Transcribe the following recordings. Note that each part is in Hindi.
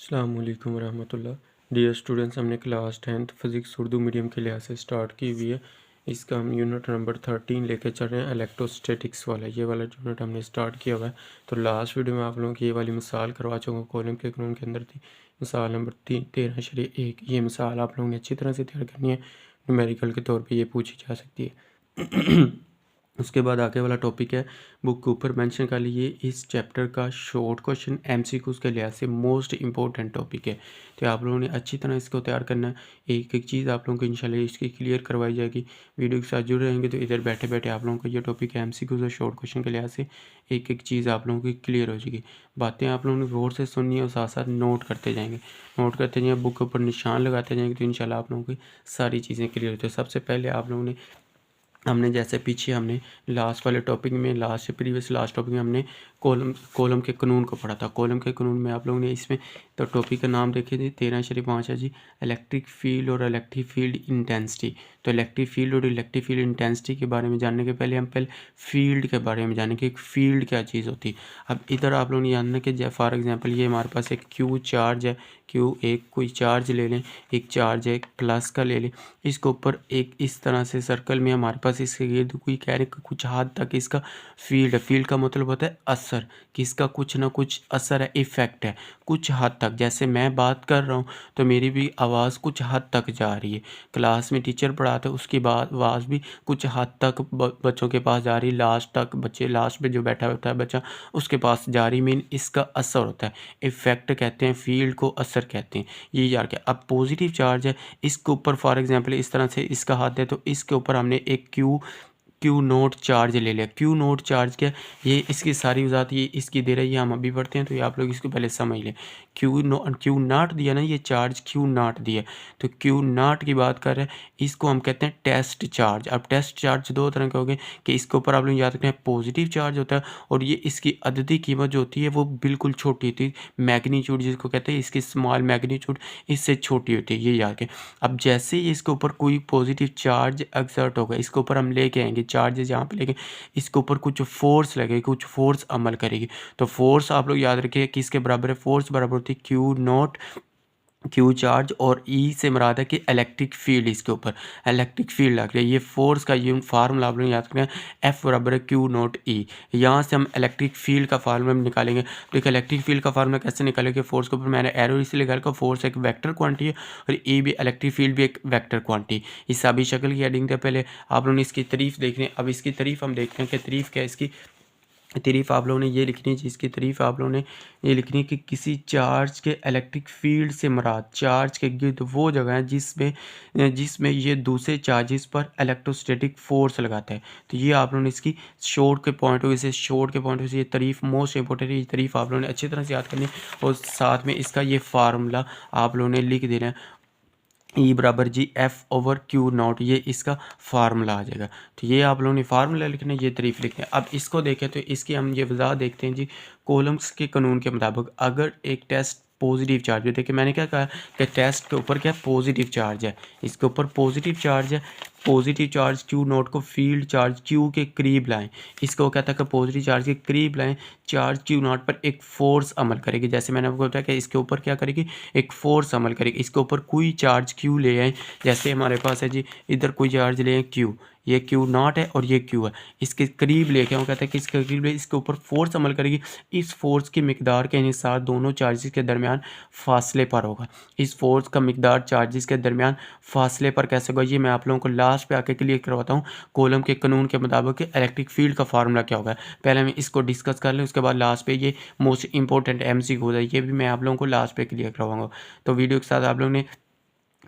अस्सलाम वालेकुम रहमतुल्लाह। डियर स्टूडेंट्स, हमने class 10th physics Urdu medium के लिहाज से स्टार्ट की हुई है। इसका हम यूनिट नंबर 13 लेके चल रहे हैं, इलेक्ट्रोस्टैटिक्स वाला। ये वाला यूनिट हमने स्टार्ट किया हुआ है। तो लास्ट वीडियो में आप लोगों की ये वाली मिसाल करवा चुका, कॉलम के कानून के अंदर थी मिसाल नंबर 13-1। ये मिसाल आप लोगों ने अच्छी तरह से तैयार करनी है, न्यूमेरिकल के तौर पर ये पूछी जा सकती है। उसके बाद आगे वाला टॉपिक है, बुक के ऊपर मेंशन कर लिए, इस चैप्टर का शॉर्ट क्वेश्चन एमसीक्यूज के लिहाज से मोस्ट इंपॉर्टेंट टॉपिक है। तो आप लोगों ने अच्छी तरह इसको तैयार करना है। एक एक चीज़ आप लोगों को इंशाल्लाह इसकी क्लियर करवाई जाएगी। वीडियो के साथ जुड़े रहेंगे तो इधर बैठे बैठे आप लोगों को ये टॉपिक है एमसीक्यूज और शॉर्ट क्वेश्चन के लिहाज से एक एक चीज़ आप लोगों की क्लियर हो जाएगी। बातें आप लोगों ने गौर से सुननी है और साथ साथ नोट करते जाएंगे। बुक के ऊपर निशान लगाते जाएंगे तो इंशाल्लाह आप लोगों की सारी चीज़ें क्लियर होती है। सबसे पहले आप लोगों ने जैसे पीछे हमने लास्ट वाले टॉपिक में लास्ट टॉपिक में हमने कॉलम के कानून को पढ़ा था। कॉलम के कानून में आप लोगों ने इसमें तो टॉपिक का नाम देखे थे 13-5 है जी, इलेक्ट्रिक फील्ड और इलेक्ट्रिक फील्ड इंटेंसिटी। तो इलेक्ट्रिक फील्ड और इलेक्ट्रिक फील्ड इंटेंसिटी के बारे में जानने के पहले हम फील्ड के बारे में जानेंगे कि फील्ड क्या चीज़ होती है। अब इधर आप लोगों ने जानना कि फॉर एग्जाम्पल ये हमारे पास एक क्यू चार्ज है, क्यू एक कोई चार्ज ले लें, एक चार्ज है प्लस का ले लें, इसके ऊपर एक इस तरह से सर्कल में हमारे पास इसके गिर्द कोई कह रहे कुछ हद तक इसका फील्ड है। फील्ड का मतलब होता है असर, कि इसका कुछ ना कुछ असर है, इफेक्ट है कुछ हद तक। जैसे मैं बात कर रहा हूँ तो मेरी भी आवाज़ कुछ हद तक जा रही है। क्लास में टीचर पढ़ाते हैं उसकी आवाज़ भी कुछ हद तक बच्चों के पास जा रही है, लास्ट तक बच्चे लास्ट पे जो बैठा होता है बच्चा उसके पास जा रही। मीन इसका असर होता है, इफेक्ट कहते हैं, फील्ड को असर कहते हैं। ये यार क्या, अब पॉजिटिव चार्ज है, इसके ऊपर फॉर एग्जांपल इस तरह से इसका हाथ है तो इसके ऊपर हमने एक क्यू नोट चार्ज ले लिया। क्यू नोट चार्ज क्या, ये इसकी सारी वजात ये इसकी दे रही है, हम अभी पढ़ते हैं तो ये आप लोग इसको पहले समझ लें। क्यू नाट दिया ना, ये चार्ज क्यू नाट दिया, तो क्यू नाट की बात कर रहे हैं, इसको हम कहते हैं टेस्ट चार्ज। अब टेस्ट चार्ज दो तरह के हो गए कि इसके ऊपर आप लोग याद रखते हैं पॉजिटिव चार्ज होता है और ये इसकी अददी कीमत जो होती है वो बिल्कुल छोटी होती है, मैग्नीट्यूड जिसको कहते हैं, इसकी स्मॉल मैग्नीट्यूड इससे छोटी होती है, ये याद के। अब जैसे ही इसके ऊपर कोई पॉजिटिव चार्ज एक्सर्ट होगा, इसके ऊपर हम लेके आएंगे चार्जेस यहाँ पे लेके, इसके ऊपर कुछ फोर्स लगेगी, कुछ फोर्स अमल करेगी। तो फोर्स आप लोग याद रखिए कि इसके बराबर है, फोर्स बराबर होती है क्यू नॉट क्यू चार्ज, और ई से मुराद है कि इलेक्ट्रिक फील्ड, इसके ऊपर इलेक्ट्रिक फील्ड लग रही है। ये फोर्स का यूनिट फार्मूला आप लोग याद रखना है, एफ बराबर है क्यू नॉट ई। यहाँ से हम इलेक्ट्रिक फील्ड का फार्मूला निकालेंगे। तो एक इलेक्ट्रिक फील्ड का फार्मूला कैसे निकालेंगे, फोर्स के ऊपर मैंने एरो इसलिए निकाला, फोर्स एक वेक्टर क्वांटिटी है और ई भी इलेक्ट्रिक फील्ड भी एक वेक्टर क्वांटिटी। इस अभी शक्ल की हेडिंग थे, पहले आप लोगों ने इसकी तारीफ देखनी है। अब इसकी तारीफ हम देखते हैं कि तारीफ क्या है। इसकी तारीफ आप लोगों ने ये लिखनी है, जिसकी तारीफ आप लोगों ने ये लिखनी है कि किसी चार्ज के इलेक्ट्रिक फील्ड से मुराद चार्ज के गिर्द वो जगह है जिसमें ये दूसरे चार्जेस पर इलेक्ट्रोस्टैटिक फोर्स लगाता है। तो ये आप लोगों ने इसकी शॉर्ट के पॉइंट ऑफ व्यू से ये तारीफ मोस्ट इंपॉर्टेंट है। ये तारीफ आप लोगों ने अच्छी तरह से याद करनी है और साथ में इसका ये फार्मूला आप लोगों ने लिख देना है, ई बराबर जी एफ ओवर क्यू नॉट, ये इसका फार्मूला आ जाएगा। तो ये आप लोगों ने फार्मूला लिखना है, ये तारीफ लिखते हैं। अब इसको देखें तो इसकी हम ये वजह देखते हैं जी। कोलम्स के कानून के मुताबिक अगर एक टेस्ट पॉजिटिव चार्ज है, देखिए मैंने क्या कहा कि टेस्ट के ऊपर क्या पॉजिटिव चार्ज है, इसके ऊपर पॉजिटिव चार्ज है, पॉजिटिव चार्ज क्यू नॉट को फील्ड चार्ज क्यू के करीब लाएं। इसको कहता है कि पॉजिटिव चार्ज के करीब लाएं, चार्ज क्यू नॉट पर एक फोर्स अमल करेगी। जैसे मैंने आपको बताया कि इसके ऊपर क्या करेगी, एक फोर्स अमल करेगी। इसके ऊपर कोई चार्ज क्यू ले आए, जैसे हमारे पास है जी इधर कोई चार्ज ले आए क्यू, ये क्यू नॉट है और ये क्यू है, इसके करीब लेके वो कहता है कि इसके करीब ले, इसके ऊपर फोर्स अमल करेगी। इस फोर्स की मिकदार के अनुसार दोनों चार्जेस के दरमियान फासले पर होगा। इस फोर्स का मिकदार चार्जेस के दरमियान फासले पर कैसे होगा, ये मैं आप लोगों को लास्ट पे आके क्लियर करवाता हूँ। कॉलम के कानून के मुताबिक इलेक्ट्रिक फील्ड का फार्मूला क्या होगा, पहले हम इसको डिस्कस कर लें, उसके बाद लास्ट पे ये मोस्ट इंपॉर्टेंट एमसीक्यू होता है, ये भी मैं आप लोगों को लास्ट पे क्लियर करवाऊंगा। तो वीडियो के साथ आप लोगों ने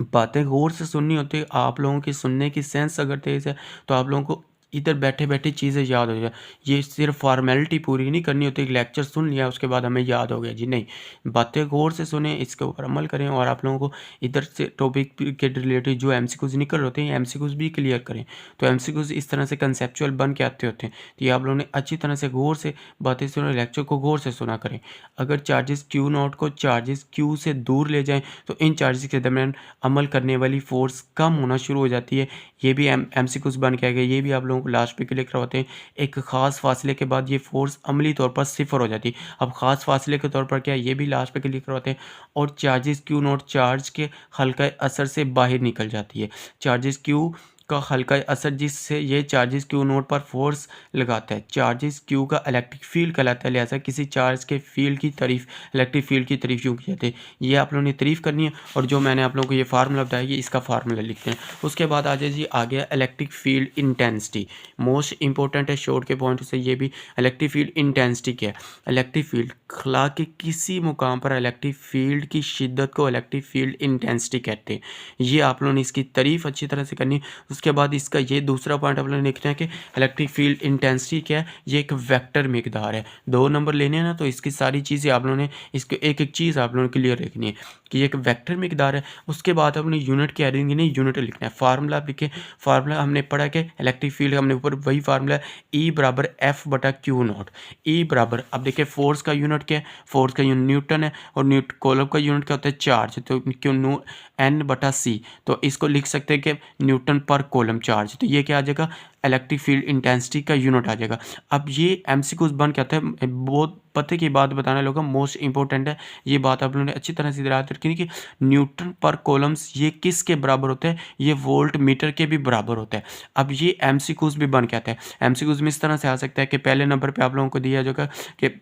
बातें गौर से सुननी होती है। आप लोगों की सुनने की सेंस अगर तेज़ है तो आप लोगों को इधर बैठे बैठे चीज़ें याद हो जाए। ये सिर्फ फॉर्मेलिटी पूरी नहीं करनी होती, एक लेक्चर सुन लिया उसके बाद हमें याद हो गया जी, नहीं, बातें गौर से सुने, इसके ऊपर अमल करें और आप लोगों को इधर से टॉपिक के रिलेटेड जो एमसीक्यूज निकल होते हैं एमसीक्यूज भी क्लियर करें। तो एमसीक्यूज इस तरह से कंसेप्चुअल बन के आते होते हैं। तो ये आप लोगों ने अच्छी तरह से गौर से बातें सुने, लेक्चर को गौर से सुना करें। अगर चार्जेस क्यू नॉट को चार्जेस क्यू से दूर ले जाएँ तो इन चार्जेस के दरमियान अमल करने वाली फोर्स कम होना शुरू हो जाती है। ये भी एमसीक्यूज बन के आ गया, ये भी आप लोगों को लास्ट पे क्लियर करवाते हैं। एक ख़ास फासले के बाद ये फोर्स अमली तौर पर सिफर हो जाती है। अब ख़ास फासले के तौर पर क्या है, ये भी लास्ट पे क्लियर करवाते हैं। और चार्जेस क्यू नॉट चार्ज के हल्का असर से बाहर निकल जाती है। चार्जेस क्यू का हल्का असर जिससे ये चार्जेस क्यू नोट पर फोर्स लगाता है, चार्जेस क्यू का इलेक्ट्रिक फील्ड कहलाता है। लिहाजा किसी चार्ज के फील्ड की तारीफ, इलेक्ट्रिक फील्ड की तारीफ यूँ की जाती है। ये आप लोगों ने तारीफ करनी है और जो मैंने आप लोगों को ये फार्मूला बताया ये इसका फार्मूला लिखते हैं। उसके बाद आ जाए जी आ गया electric field intensity. Most important है शॉर्ट के पॉइंट से ये भी। इलेक्ट्रिक फील्ड इंटेंसिटी क्या है? इलेक्ट्रिक फील्ड खला के किसी मुकाम पर इलेक्ट्रिक फील्ड की शिद्दत को इलेक्ट्रिक फील्ड इंटेंसिटी कहते हैं। ये आप लोगों ने इसकी तारीफ अच्छी तरह से करनी है। उसके बाद इसका ये दूसरा पॉइंट आप लोगों ने लिखना है कि इलेक्ट्रिक फील्ड इंटेंसिटी क्या है, ये एक वेक्टर मिकदार है। 2 नंबर लेने हैं ना, तो इसकी सारी चीज़ें आप लोगों ने इसके एक एक चीज़ आप लोगों ने क्लियर रखनी है कि ये एक वेक्टर मिकदार है। उसके बाद अपने यूनिट क्या देंगे, नहीं यूनिट लिखना है। फार्मूला आप लिखे, फार्मूला हमने पढ़ा कि इलेक्ट्रिक फील्ड हमने ऊपर वही फार्मूला E बराबर F बटा क्यू नॉट। E बराबर, अब देखिए फोर्स का यूनिट क्या है, फोर्स का यूनिट न्यूटन है और कोलम का यूनिट क्या होता है, चार्ज। तो क्यों N बटा C, तो इसको लिख सकते हैं कि न्यूटन पर कोलम चार्ज। तो ये क्या आ जाएगा, इलेक्ट्रिक फील्ड इंटेंसिटी का यूनिट आ जाएगा। अब ये MCQs बन के आता है, बहुत पते की बात बताने लोगों, मोस्ट इंपॉर्टेंट है ये बात आप लोगों ने अच्छी तरह से याद रखनी कि न्यूटन पर कोलम्स ये किसके बराबर होते हैं, ये वोल्ट मीटर के भी बराबर होते हैं। अब ये MCQs भी बन के आता है। MCQs में इस तरह से आ सकता है कि पहले नंबर पर आप लोगों को दिया जाएगा कि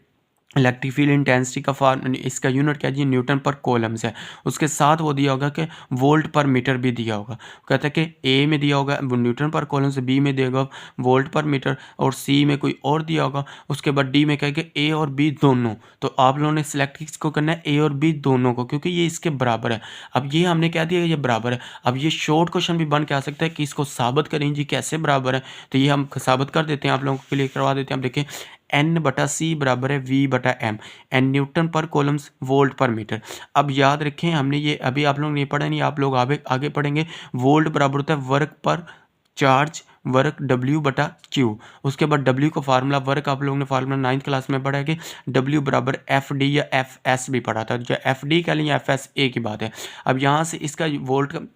इलेक्ट्रिक फील्ड इंटेंसिटी का फार्म, इसका यूनिट क्या जी, न्यूटन पर कोलम्स है। उसके साथ वो दिया होगा कि वोल्ट पर मीटर भी दिया होगा। कहता है कि ए में दिया होगा न्यूटन पर कोलम्स, बी में देगा वोल्ट पर मीटर और सी में कोई और दिया होगा। उसके बाद डी में कहेगा ए और बी दोनों। तो आप लोगों ने सिलेक्ट किसको करना है, ए और बी दोनों को, क्योंकि ये इसके बराबर है। अब ये हमने क्या दिया, ये बराबर है। अब ये शॉर्ट क्वेश्चन भी बन के आ सकता है कि इसको साबित करें जी कैसे बराबर है। तो ये हम साबित कर देते हैं, आप लोगों को क्लियर करवा देते हैं। आप देखें N बटा C बराबर है V बटा M, एन न्यूटन पर कोलम्स वोल्ट पर मीटर। अब याद रखें हमने ये अभी आप लोग नहीं पढ़ा, नहीं आप लोग आगे पढ़ेंगे। वोल्ट बराबर होता है वर्क पर चार्ज, वर्क W बटा Q। उसके बाद W का फार्मूला, वर्क आप लोगों ने फार्मूला 9th क्लास में पढ़ा है कि W बराबर FD या FS भी पढ़ा था। जो FD कह लें या FS A की बात है। अब यहाँ से इसका वोल्ट का,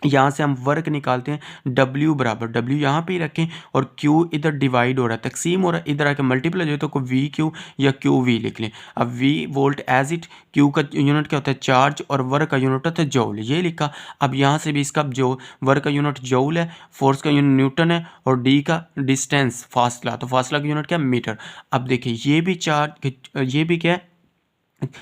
यहाँ से हम वर्क निकालते हैं। W बराबर, W यहाँ पे ही रखें और Q इधर डिवाइड हो रहा है, तकसीम हो रहा है, इधर आके मल्टीप्लाई हो तो को VQ या QV लिख लें। अब V volt as it, Q का यूनिट क्या होता है चार्ज और वर्क का यूनिट होता है जौल, ये लिखा। अब यहाँ से भी इसका जो वर्क का यूनिट जौल है, फोर्स का यूनिट न्यूटन है और D का डिस्टेंस फासला, तो फासला का यूनिट क्या मीटर। अब देखिए ये भी चार्ज, ये भी क्या है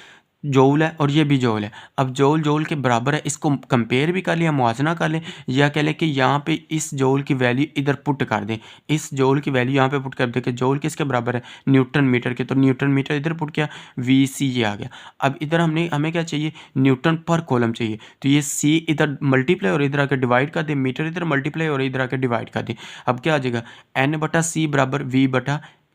जौल है और ये भी जौल है। अब जौल जौल के बराबर है, इसको कंपेयर भी कर लिया, मुआवजना कर लें, या कह लें कि यहाँ पे इस जौल की वैल्यू इधर पुट कर दें। इस जौल की वैल्यू यहाँ पे पुट कर दें कि जौल किसके बराबर है, न्यूटन मीटर के। तो न्यूटन मीटर इधर पुट किया, VC ये आ गया। अब इधर हमें क्या चाहिए, न्यूटन पर कोलम चाहिए। तो ये C इधर मल्टीप्लाई और इधर आकर डिवाइड कर दे, मीटर इधर मल्टीप्लाई और इधर आकर डिवाइड कर दे। अब क्या आ जाएगा, N बटा C बराबर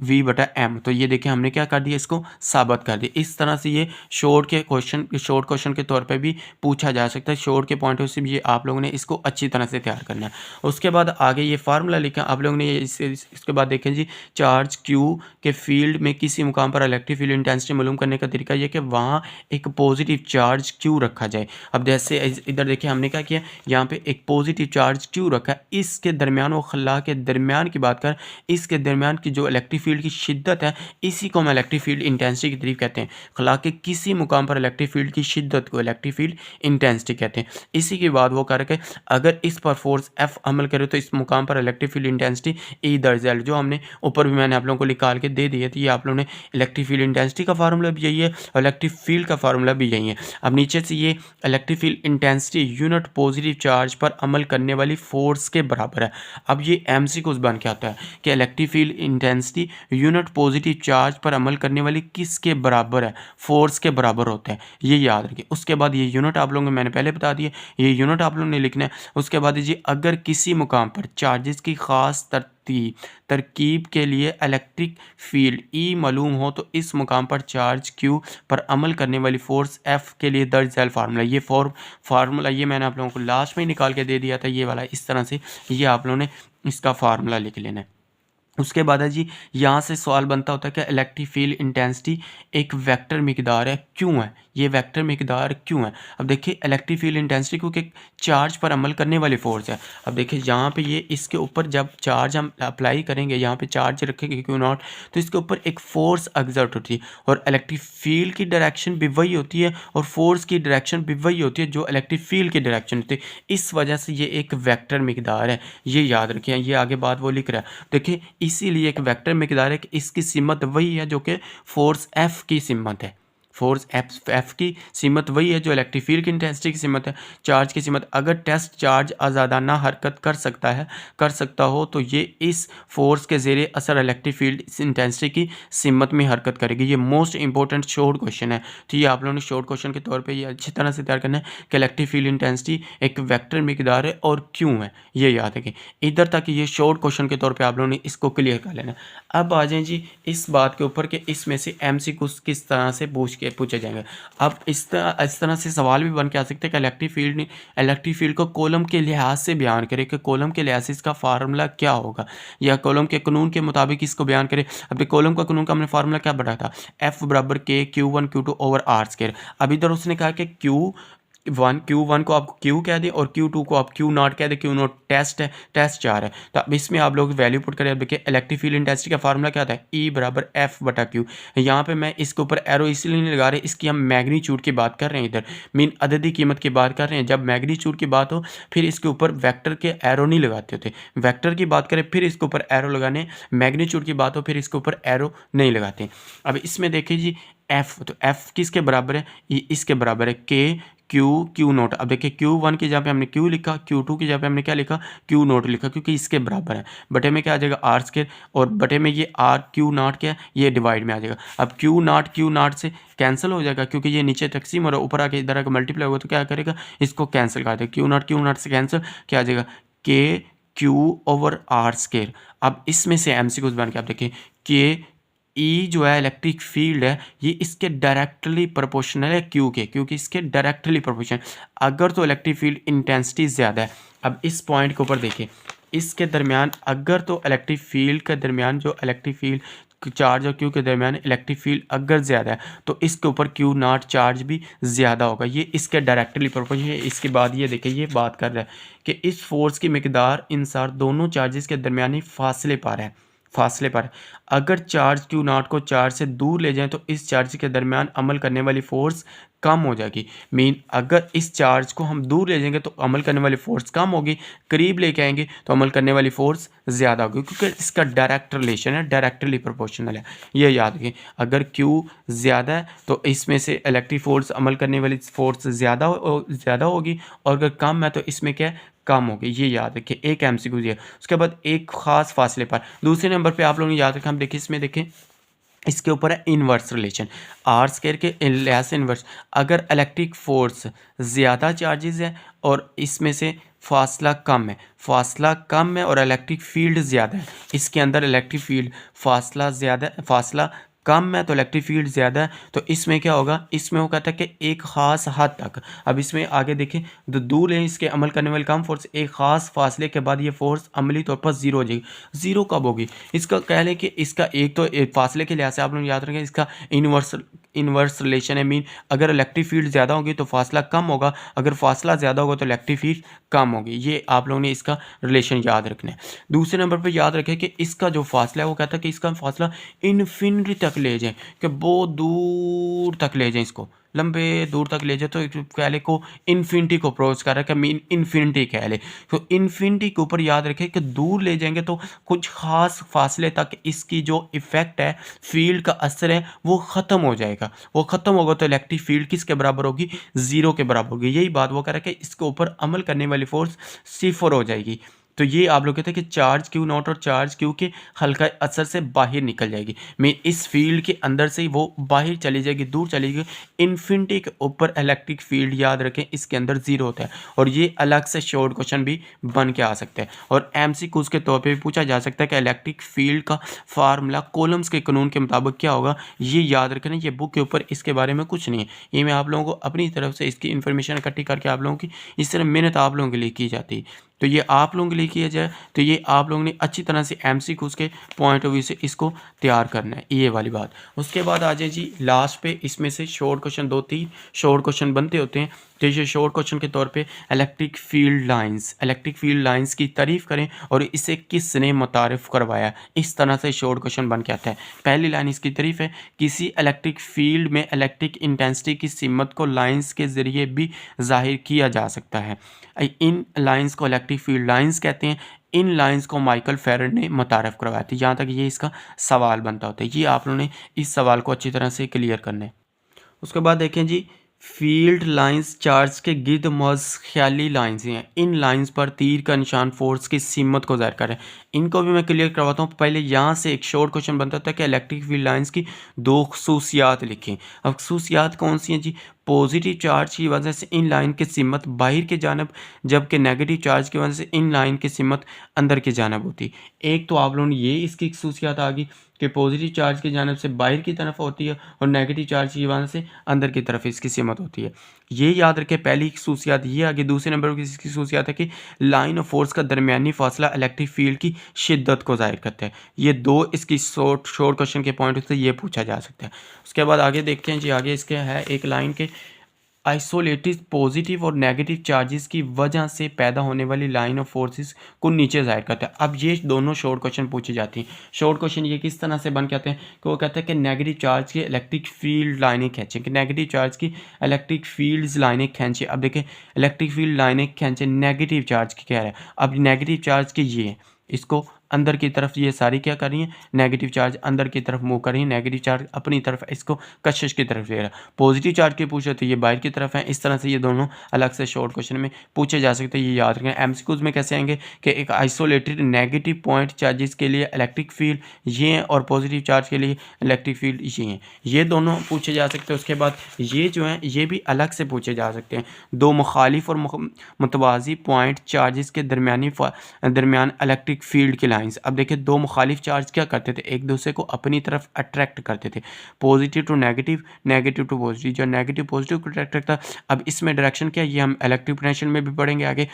V बटा M। तो ये देखिए हमने क्या कर दिया, इसको साबित कर दिया। इस तरह से ये शॉर्ट क्वेश्चन के तौर पे भी पूछा जा सकता है। शॉर्ट के पॉइंट ऑफ से भी ये आप लोगों ने इसको अच्छी तरह से तैयार करना है। उसके बाद आगे ये फार्मूला लिखा आप लोगों ने, इसके बाद देखें जी, चार्ज Q के फील्ड में किसी मुकाम पर इलेक्ट्रिक फील्ड इंटेंसिटी मालूम करने का तरीका यह कि वहाँ एक पॉजिटिव चार्ज Q रखा जाए। अब जैसे इधर देखिए हमने क्या किया, यहाँ पे एक पॉजिटिव चार्ज Q रखा है, इसके दरमियान वो खला के दरमियान की बात कर, इसके दरमियान की जो इलेक्ट्रिक फील्ड की शिद्दत है, इसी को हम इलेक्ट्रिक फील्ड इंटेंसिटी की तारीफ कहते हैं। खला के किसी मुकाम पर इलेक्ट्रिक फील्ड की शिद्दत को इलेक्ट्रिक फील्ड इंटेंसिटी कहते हैं। इसी के बाद वो करके अगर इस पर फोर्स F अमल करे तो इस मुकाम पर इलेक्ट्रिक फील्ड इंटेंसिटी E दर्ज है, जो हमने ऊपर भी मैंने आप लोगों को निकाल के दे दिए थे। ये आप लोगों ने इलेक्ट्रिक फील्ड इंटेंसिटी का फार्मूला भी यही है और इलेक्ट्रिक फील्ड का फार्मूला भी यही है। अब नीचे से ये electric field intensity unit positive charge पर अमल करने वाली फोर्स के बराबर है। अब ये MCQs बन के आता है कि electric field intensity unit positive charge पर अमल करने वाली किसके बराबर है, फोर्स के बराबर होता है, ये याद रखिए। उसके बाद ये यूनिट आप लोगों को मैंने पहले बता दिया, ये यूनिट आप लोगों ने लिखना है। उसके बाद जी, अगर किसी मुकाम पर चार्जेस की खास तरकीब के लिए इलेक्ट्रिक फील्ड E मालूम हो तो इस मुकाम पर चार्ज Q पर अमल करने वाली फोर्स F के लिए दर्ज झैल फार्मूला। ये फार्मूला ये मैंने आप लोगों को लास्ट में निकाल के दे दिया था, ये वाला। इस तरह से ये आप लोगों ने इसका फार्मूला लिख लेना है। उसके बाद है जी, यहाँ से सवाल बनता होता है कि इलेक्ट्रिक फील्ड इंटेंसिटी एक वेक्टर मिकदार है, क्यों है ये वेक्टर मिकदार क्यों है? अब देखिए इलेक्ट्रिक फील्ड इंटेंसिटी क्योंकि एक चार्ज पर अमल करने वाली फोर्स है। अब देखिए यहाँ पे ये इसके ऊपर जब चार्ज हम अप्लाई करेंगे, यहाँ पे चार्ज रखेंगे क्यू नॉट, तो इसके ऊपर एक फोर्स एग्जर्ट होती है और इलेक्ट्रिक फील्ड की डायरेक्शन भी वही होती है और फोर्स की डायरेक्शन भी वही होती है जो इलेक्ट्रिक फील्ड की डायरेक्शन होती है। इस वजह से ये एक वेक्टर मिकदार है, ये याद रखें। ये आगे बात वो लिख रहा है, देखिए इसीलिए एक वेक्टर मिकदार है कि इसकी सीमत वही है जो कि फोर्स एफ की सीमत है। फोर्स एफ की सीमत वही है जो इलेक्ट्रिक फील्ड की इंटेंसिटी की सीमत है। चार्ज की सीमत, अगर टेस्ट चार्ज आज़ादाना हरकत कर सकता हो तो ये इस फोर्स के ज़रिए असर इलेक्ट्रिक फील्ड इंटेंसिटी की सीमत में हरकत करेगी। ये मोस्ट इंपॉर्टेंट शॉर्ट क्वेश्चन है, तो ये आप लोगों ने शॉर्ट क्वेश्चन के तौर पे ये अच्छी तरह से तैयार करना है कि इलेक्ट्रिक फील्ड इंटेंसिटी एक वेक्टर मिकदार है और क्यों है, ये याद रखें। इधर तक ये शॉर्ट क्वेश्चन के तौर पे आप लोगों ने इसको क्लियर कर लेना। अब आ जाएं जी इस बात के ऊपर कि इसमें से एमसीक्यू किस तरह से पूछे जाएंगे। अब इस तरह से सवाल भी बन के आ सकते हैं कि इलेक्ट्रिक फील्ड को कॉलम के लिहाज से बयान करें कि कॉलम के लिहाज से इसका फार्मूला क्या होगा, या कॉलम के कानून के मुताबिक इसको बयान करें। अब कॉलम का कानून का हमने फार्मूला क्या बढ़ा था, एफ बराबर के Q1 Q2 over are square. अब इधर उसने कहा कि Q1 को आप Q कह दें और Q2 को आप Q0 कह दें। Q0 टेस्ट है, टेस्ट 4 है। तो अब इसमें आप लोग वैल्यू पुट करें। अब देखिए इलेक्ट्रिक फील्ड इंटेंसिटी का फार्मूला क्या था, E बराबर F बटा Q। यहाँ पे मैं इसके ऊपर एरो इसलिए नहीं लगा रहे, इसकी हम मैग्नीट्यूड की बात कर रहे हैं, इधर मीन अददी कीमत की बात कर रहे हैं। जब मैग्नीट्यूड की बात हो फिर इसके ऊपर वेक्टर के एरो नहीं लगाते होते, वेक्टर की बात करें फिर इसके ऊपर एरो लगाने, मैग्नीट्यूड की बात हो फिर इसके ऊपर एरो नहीं लगाते। अब इसमें देखिए जी एफ, तो एफ किसके बराबर है, ये इसके बराबर है के क्यू नोट। अब देखिए Q1 की जगह पे हमने Q लिखा, Q2 की जगह पे हमने क्या लिखा, Q नोट लिखा, क्योंकि इसके बराबर है। बटे में क्या आ जाएगा आर स्क्वायर, और बटे में ये आर Q नॉट क्या है, ये डिवाइड में आ जाएगा। अब Q नॉट से कैंसिल हो जाएगा क्योंकि ये नीचे तकसीम और ऊपर आके इधर आकर मल्टीप्लाई होगा, तो क्या करेगा, इसको कैंसिल कर देगा। Q नॉट से कैंसिल क्या आ जाएगा, के Q ओवर आर स्क्वायर। अब इसमें से एमसीक्यूज बन के आप देखिए के ई जो है इलेक्ट्रिक फील्ड है ये इसके डायरेक्टली प्रोपोर्शनल है क्यू के, क्योंकि इसके डायरेक्टली प्रोपोर्शनल अगर तो इलेक्ट्रिक फील्ड इंटेंसिटी ज़्यादा है। अब इस पॉइंट के ऊपर देखिए इसके दरमियान अगर तो इलेक्ट्रिक फील्ड के दरमियान जो इलेक्ट्रिक फील्ड चार्ज और क्यू के दरमियान इलेक्ट्रिक फील्ड अगर ज़्यादा है तो इसके ऊपर क्यू नॉट चार्ज भी ज़्यादा होगा। ये इसके डायरेक्टली प्रोपोर्शनल है। इसके बाद ये देखिए ये बात कर रहा है कि इस फोर्स की मिकदार इंसार दोनों चार्जेस के दरमियानी फासले पर है, फासले पर। अगर चार्ज क्यू नॉट को चार्ज से दूर ले जाएं तो इस चार्ज के दरमियान अमल करने वाली फोर्स कम हो जाएगी। मीन अगर इस चार्ज को हम दूर ले जाएंगे तो अमल करने वाली फोर्स कम होगी, करीब लेके आएंगे तो अमल करने वाली फोर्स ज़्यादा होगी, क्योंकि इसका डायरेक्ट रिलेशन है, डायरेक्टली प्रोपोर्शनल है। ये याद रखें, अगर Q ज़्यादा है तो इसमें से इलेक्ट्रिक फोर्स अमल करने वाली फोर्स ज़्यादा होगी, और अगर कम है तो इसमें क्या है, कम होगी। ये याद रखिए, एक एमसीक्यू दिया। उसके बाद एक खास फासले पर दूसरे नंबर पे आप लोगों ने याद रखा, हम देखिए इसमें देखें इसके ऊपर है इन्वर्स रिलेशन, आर स्क्वायर के लिहाज से इन्वर्स। अगर इलेक्ट्रिक फोर्स ज़्यादा चार्जेस है और इसमें से फासला कम है और इलेक्ट्रिक फील्ड ज़्यादा है, इसके अंदर इलेक्ट्रिक फील्ड फासला कम है तो इलेक्ट्रिक फील्ड ज़्यादा है, तो इसमें क्या होगा, इसमें वो कहता है कि एक ख़ास हद तक। अब इसमें आगे देखें तो दूर है इसके अमल करने वाली कम फोर्स, एक ख़ास फासले के बाद ये फोर्स अमली तौर पर ज़ीरो हो जाएगी। ज़ीरो कब होगी, इसका कह लें कि इसका एक तो एक फासले के लिहाज से आप लोग याद रखें इसका इन्वर्स रिलेशन है। मीन अगर इलेक्ट्रिक फील्ड ज़्यादा होगी तो फासला कम होगा, अगर फासला ज़्यादा होगा तो इलेक्ट्रिक फील्ड कम होगी। ये आप लोगों ने इसका रिलेशन याद रखना है। दूसरे नंबर पर याद रखें कि इसका जो फासला है वो कहता है कि इसका फासला इन्फिनिटी तक ले जाएं, कि बहुत दूर तक ले जाएं, इसको लंबे दूर तक ले जाए, तो कह ले को इन्फिनिटी को अप्रोच कर रहा है कि मीन इन्फिनिटी कह ले। तो इन्फिनिटी के ऊपर याद रखें कि दूर ले जाएंगे तो कुछ ख़ास फासले तक इसकी जो इफ़ेक्ट है, फील्ड का असर है, वो ख़त्म हो जाएगा। वो ख़त्म होगा तो इलेक्ट्रिक फील्ड किसके बराबर होगी, ज़ीरो के बराबर होगी। यही बात वो कह रहा है कि इसके ऊपर अमल करने वाली फोर्स सिफर हो जाएगी। तो ये आप लोग कहते हैं कि चार्ज क्यू नॉट और चार्ज क्यू के हल्का असर से बाहर निकल जाएगी। मैं इस फील्ड के अंदर से ही वो बाहर चली जाएगी, दूर चली जाएगी। इन्फिनिटी के ऊपर इलेक्ट्रिक फील्ड याद रखें इसके अंदर ज़ीरो होता है, और ये अलग से शॉर्ट क्वेश्चन भी बन के आ सकता है, और एमसीक्यूज के तौर पे भी पूछा जा सकता है कि इलेक्ट्रिक फील्ड का फार्मूला कॉलम्स के कानून के मुताबिक क्या होगा। ये याद रखना, ये बुक के ऊपर इसके बारे में कुछ नहीं है, ये मैं आप लोगों को अपनी तरफ से इसकी इन्फॉर्मेशन इकट्ठी करके आप लोगों की इस तरह मेहनत आप लोगों के लिए की जाती है। तो ये आप लोगों के लिए किया जाए तो ये आप लोगों ने अच्छी तरह से MCQs के पॉइंट ऑफ व्यू से इसको तैयार करना है, ये वाली बात। उसके बाद आ जाए जी लास्ट पे, इसमें से शॉर्ट क्वेश्चन 2-3 शॉर्ट क्वेश्चन बनते होते हैं। तो ये शॉर्ट क्वेश्चन के तौर पे इलेक्ट्रिक फील्ड लाइंस की तारीफ करें और इसे किसने मुतारिफ करवाया, इस तरह से शॉर्ट क्वेश्चन बन के आता है। पहली लाइन इसकी तारीफ है, किसी इलेक्ट्रिक फील्ड में इलेक्ट्रिक इंटेंसिटी की सीमत को लाइंस के ज़रिए भी जाहिर किया जा सकता है। इन लाइंस को इलेक्ट्रिक फील्ड लाइंस कहते हैं। इन लाइंस को माइकल फेराडे ने मुतारफ़ करवाया था। यहाँ तक ये इसका सवाल बनता होता है। ये आप लोगों ने इस सवाल को अच्छी तरह से क्लियर करना है। उसके बाद देखें जी, फील्ड लाइंस चार्ज के गिर्द मौज ख्याली लाइंस हैं। इन लाइंस पर तीर का निशान फोर्स की सीमत को ज़ाहिर कर रहा है। इनको भी मैं क्लियर करवाता हूँ। पहले यहाँ से एक शॉर्ट क्वेश्चन बनता था कि इलेक्ट्रिक फील्ड लाइंस की 2 खसूसियात लिखें। अब खसूसियात कौन सी हैं जी? पॉजिटिव चार्ज की वजह से इन लाइन की सिमत बाहर की जानब, जबकि नेगेटिव चार्ज की वजह से इन लाइन की सिमत अंदर की जानब होती। एक तो आप लोगों ने ये इसकी खसूसियात आ गई कि पॉजिटिव चार्ज की जानब से बाहर की तरफ होती है और नेगेटिव चार्ज की वजह से अंदर की तरफ इसकी सिमत होती है। ये याद रखें, पहली खसूसियात ये आगे। दूसरे नंबर पर इसकी खसूसियात है कि लाइन ऑफ फोर्स का दरमियानी फासला इलेक्ट्रिक फील्ड की शिद्दत को ज़ाहिर करता है। ये 2 इसकी शॉर्ट क्वेश्चन के पॉइंट से ये पूछा जा सकता है। उसके बाद आगे देखते हैं जी, आगे इसके है एक लाइन के आइसोलेटेड पॉजिटिव और नेगेटिव चार्जेस की वजह से पैदा होने वाली लाइन ऑफ फोर्सेस को नीचे जाहिर करता है। अब ये दोनों शॉर्ट क्वेश्चन पूछे जाती हैं। शॉर्ट क्वेश्चन ये किस तरह से बन के आते हैं कि वो कहते हैं कि नेगेटिव चार्ज की इलेक्ट्रिक फील्ड लाइनें खींचें, कि नेगेटिव चार्ज की इलेक्ट्रिक फील्ड्स लाइनें खींचें। अब देखें, इलेक्ट्रिक फील्ड लाइनें खींचें नेगेटिव चार्ज की कह रहा है। अब नेगेटिव चार्ज की ये इसको अंदर की तरफ ये सारी क्या कर रही हैं, नेगेटिव चार्ज अंदर की तरफ मूव कर रही है। नेगेटिव चार्ज अपनी तरफ इसको कशिश की तरफ ले रहा है। पॉजिटिव चार्ज के पूछे तो ये बाहर की तरफ है। इस तरह से ये दोनों अलग से शॉर्ट क्वेश्चन में पूछे जा सकते हैं। ये याद रखें। MCQs में कैसे आएंगे कि एक आइसोलेटेड नेगेटिव पॉइंट चार्जेस के लिए इलेक्ट्रिक फील्ड ये हैं और पॉजिटिव चार्ज के लिए इलेक्ट्रिक फील्ड ये हैं। ये दोनों पूछे जा सकते हैं। उसके बाद ये जो हैं ये भी अलग से पूछे जा सकते हैं। 2 मुखालिफ और मुतवाज़ी पॉइंट चार्जेस के दरमियान इलेक्ट्रिक फील्ड की लाइंस। अब देखिए, 2 मुखालिफ चार्ज क्या करते थे, एक दूसरे को अपनी तरफ अट्रैक्ट करते थे। Positive to negative, negative to positive. जो नेगेटिव पॉजिटिव को अट्रैक्ट करता। अब इसमें डायरेक्शन क्या है, ये हम इलेक्ट्रिक पोटेंशियल में भी पढ़ेंगे आगे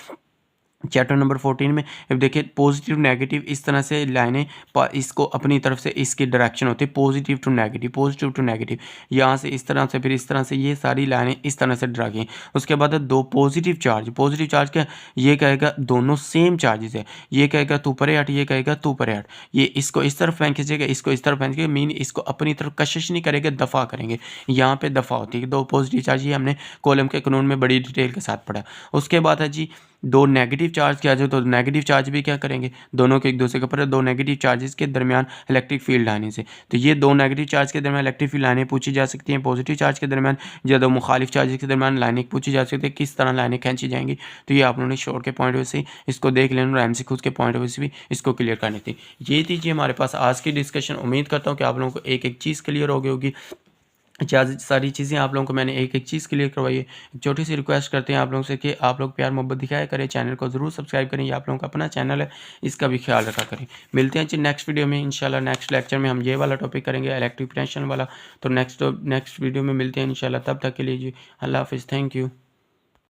चैप्टर नंबर 14 में। अब देखिए, पॉजिटिव नेगेटिव इस तरह से लाइनें इसको अपनी तरफ से इसकी डायरेक्शन होती है positive to negative, positive to negative. यहाँ से इस तरह से, फिर इस तरह से, ये सारी लाइनें इस तरह से ड्रा की। उसके बाद 2 पॉजिटिव चार्ज क्या, ये कहेगा दोनों सेम चार्जेस है। ये कहेगा तू परे हट, ये कहेगा तू परे हट। ये इसको इस तरफ फेंक खींचेगा, इसको इस तरफ फेंकेगा। मीन इसको अपनी तरफ कशिश नहीं करेंगे, दफ़ा करेंगे। यहाँ पे दफ़ा होती है। 2 पॉजिटिव चार्ज, ये हमने कॉलम के कानून में बड़ी डिटेल के साथ पढ़ा। उसके बाद है जी 2 नेगेटिव चार्ज किया जाए तो नेगेटिव चार्ज भी क्या करेंगे, दोनों के एक दूसरे के ऊपर 2 नेगेटिव चार्जेस के दरमियान इलेक्ट्रिक फील्ड लाने से। तो ये 2 नेगेटिव चार्ज के दरमियान इलेक्ट्रिक फील्ड लाइनें पूछी जा सकती हैं। पॉजिटिव चार्ज के दरमियान या 2 मुखालिफ चार्जेस के दरमियान लाइनें पूछी जा सकती है। किस तरह लाइनें खींची जाएंगी, तो ये आप लोगों ने शॉर्ट के पॉइंट से इसको देख लेना और MCQs के पॉइंट से भी इसको क्लियर करनी थी। ये थी जी हमारे पास आज की डिस्कशन। उम्मीद करता हूँ कि आप लोगों को एक एक चीज़ क्लियर हो गई होगी। सारी चीज़ें आप लोगों को मैंने एक एक चीज़ क्लियर करवाई है। एक छोटी सी रिक्वेस्ट करते हैं आप लोगों से कि आप लोग प्यार मोहब्बत दिखाया करें, चैनल को ज़रूर सब्सक्राइब करें। ये आप लोगों का अपना चैनल है, इसका भी ख्याल रखा करें। मिलते हैं जी नेक्स्ट वीडियो में इंशाल्लाह। नेक्स्ट लेक्चर में हम ये वाला टॉपिक करेंगे, इलेक्ट्रिक पोटेंशियल वाला। तो नेक्स्ट वीडियो में मिलते हैं इंशाल्लाह। तब तक के लिए जी अल्लाह हाफिज़, थैंक यू।